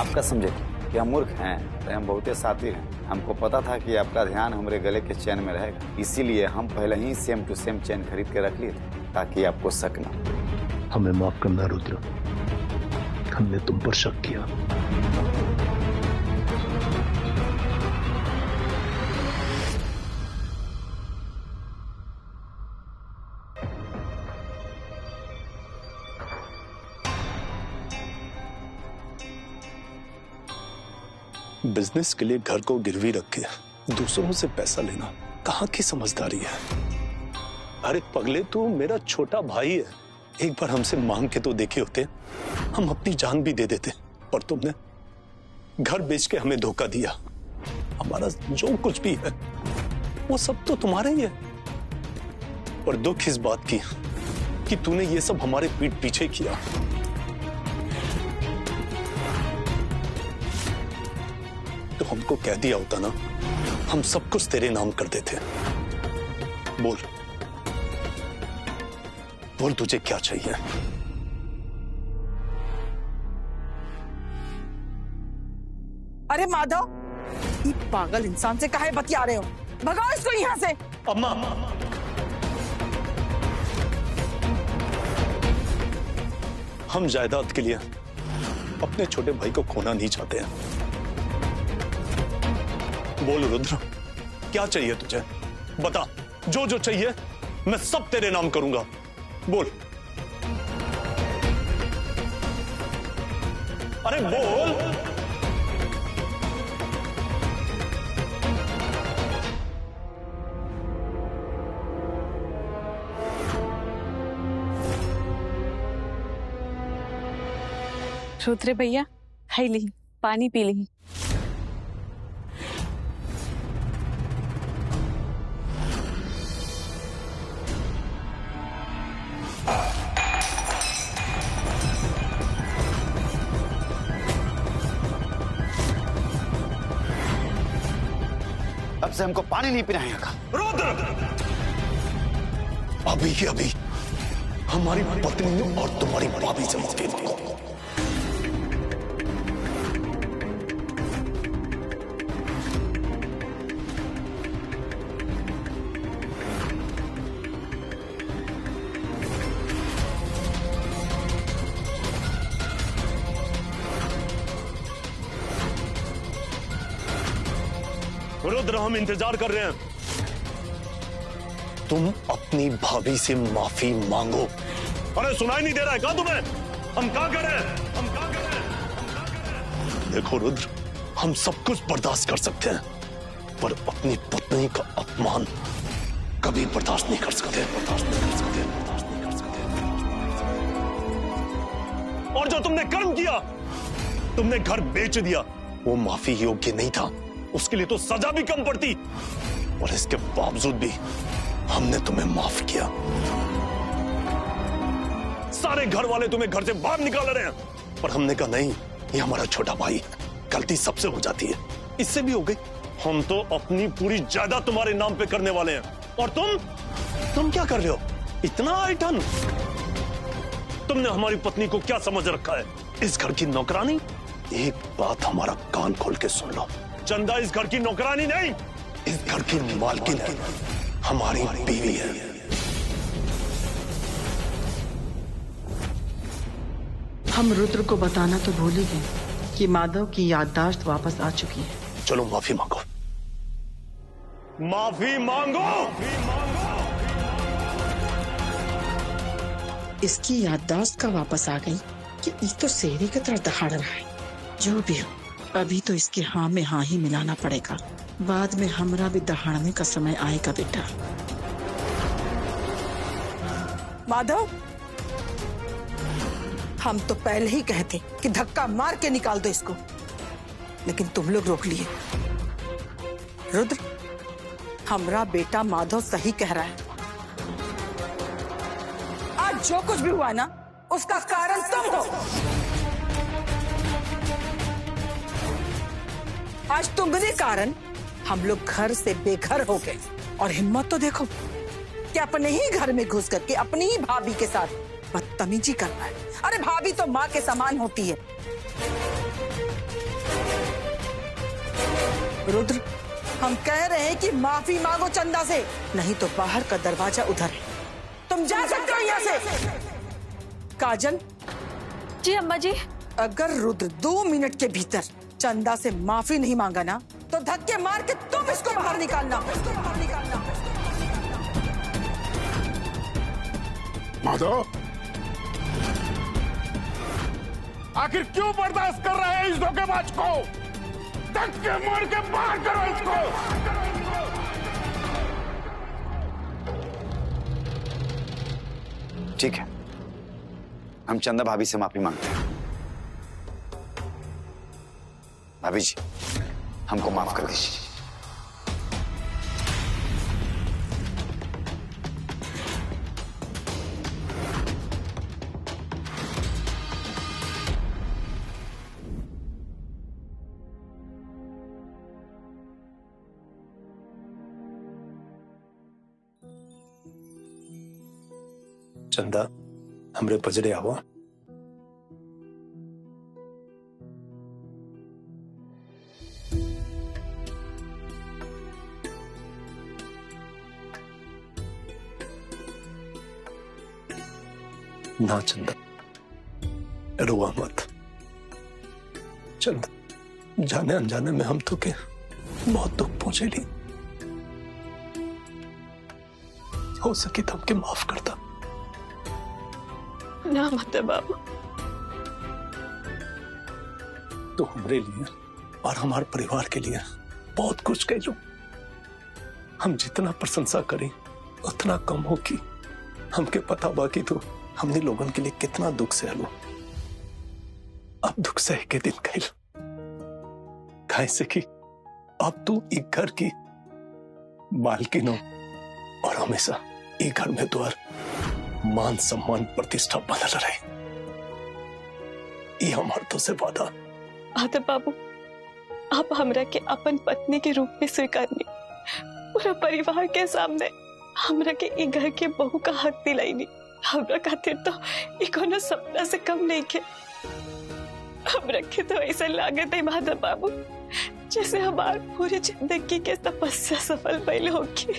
आपका समझे कि हम मूर्ख हैं तो हम बहुते शातिर हैं। हमको पता था कि आपका ध्यान हमारे गले के चैन में रहेगा, इसीलिए हम पहले ही सेम टू सेम चैन खरीद के रख लिए थे ताकि आपको शक न। हमें माफ करना रुद्र, हमने तुम पर शक किया। बिजनेस के लिए घर को गिरवी रख के दूसरों से पैसा लेना कहां की समझदारी है? अरे पगले, तू मेरा छोटा भाई है, एक बार हमसे मांग के तो देखे होते, हम अपनी जान भी दे देते। पर तुमने घर बेच के हमें धोखा दिया। हमारा जो कुछ भी है वो सब तो तुम्हारा ही है। पर दुख इस बात की कि तूने ये सब हमारे पीठ पीछे किया। तो हमको कह दिया होता ना, हम सब कुछ तेरे नाम कर देते। बोल बोल, तुझे क्या चाहिए? अरे माधव, ये पागल इंसान से काहे बतिया रहे हो? भगाओ इसको यहाँ से। अम्मा, हम जायदाद के लिए अपने छोटे भाई को खोना नहीं चाहते हैं। बोल रुद्र, क्या चाहिए तुझे? बता, जो जो चाहिए मैं सब तेरे नाम करूंगा। बोल, अरे बोल। रुद्र भैया, हाय ली, पानी पी ली। अब से हमको पानी नहीं पीना है का। रुद्र, अभी के अभी हमारी पत्नी और तुम्हारी भाभी से माफी मांगो। रुद्र, हम इंतजार कर रहे हैं। तुम अपनी भाभी से माफी मांगो। अरे सुनाई नहीं दे रहा है क्या तुम्हें? हम क्या करें? हम क्या करें? देखो रुद्र, हम सब कुछ बर्दाश्त कर सकते हैं, पर अपनी पत्नी का अपमान कभी बर्दाश्त नहीं कर सकते। बर्दाश्त नहीं कर सकते। बर्दाश्त नहीं कर सकते। और जो तुमने कर्म किया, तुमने घर बेच दिया, वो माफी योग्य नहीं था। उसके लिए तो सजा भी कम पड़ती, और इसके बावजूद भी हमने तुम्हें माफ किया। सारे घर वाले तुम्हें घर से बाहर निकाल रहे हैं, पर हमने कहा नहीं, ये हमारा छोटा भाई है, गलती सबसे हो जाती है, इससे भी हो गई। हम तो अपनी पूरी जायदाद तुम्हारे नाम पे करने वाले हैं, और तुम क्या कर रहे हो? इतना आइटन? तुमने हमारी पत्नी को क्या समझ रखा है? इस घर की नौकरानी? एक बात हमारा कान खोल के सुन लो, चंदा इस घर की नौकरानी नहीं, इस घर की मालकिन है, हमारी बीवी है। हम रुद्र को बताना तो भूल ही गए कि माधव की याददाश्त वापस आ चुकी है। चलो माफी मांगो, माफी मांगो। इसकी याददाश्त का वापस आ गई कि ये तो शेरे की तरह दहाड़ रहा है। जो भी हो, अभी तो इसके हाँ में हाँ ही मिलाना पड़ेगा, बाद में हमरा भी दहाड़ने का समय आएगा बेटा। माधव, हम तो पहले ही कहते कि धक्का मार के निकाल दो इसको, लेकिन तुम लोग रोक लिए। रुद्र, हमरा बेटा माधव सही कह रहा है। आज जो कुछ भी हुआ ना, उसका कारण तुम हो। आज तुम्हारे कारण हम लोग घर से बेघर हो गए, और हिम्मत तो देखो कि अपने ही घर में घुस करके अपनी ही भाभी के साथ बदतमीजी कर रहा है। अरे भाभी तो माँ के समान होती है। रुद्र, हम कह रहे हैं कि माफी मांगो चंदा से, नहीं तो बाहर का दरवाजा उधर है, तुम जा सकते हो यहाँ से। काजल। जी अम्मा जी। अगर रुद्र 2 मिनट के भीतर चंदा से माफी नहीं मांगा ना तो धक्के मार के तुम इसको बाहर निकालना। माधव, आखिर क्यों बर्दाश्त कर रहे हैं इस धोखेबाज को? धक्के मार के बाहर करो इसको। ठीक है, हम चंदा भाभी से माफी मांगते हैं। भाभी जी, हमको माफ कर दीजिए। चंदा, हमरे पजरे आवा। ना चंदा, रोआ मत। चंदा, जाने अनजाने में हम तो के बहुत दुख पहुंचे ली। हो सके तो हमके माफ करता। ना मत बाबू। तो हमारे लिए और हमारे परिवार के लिए बहुत कुछ कह लो। हम जितना प्रशंसा करें उतना कम हो कि हमके पता बाकी तो हमने लोगों के लिए कितना दुख सहलो। अब दुख सह के दिन कह लो कैसे कि अब तू एक घर की मालकिन हो और हमेशा एक घर में द्वार मान सम्मान प्रतिष्ठा बनल रहे। ये हमार तो से वादा। आते बाबू, आप हमरा के अपन पत्नी के रूप में स्वीकारनी, पूरा परिवार के सामने हमरा के एक घर के बहू का हक दिलाईनी। हमरा खातिर तो कोनो सपना से कम नहीं के। हमरा के तो ऐसा लागत है माधव बाबू जैसे हमार पूरी जिंदगी के तपस्या सफल भइल होगी।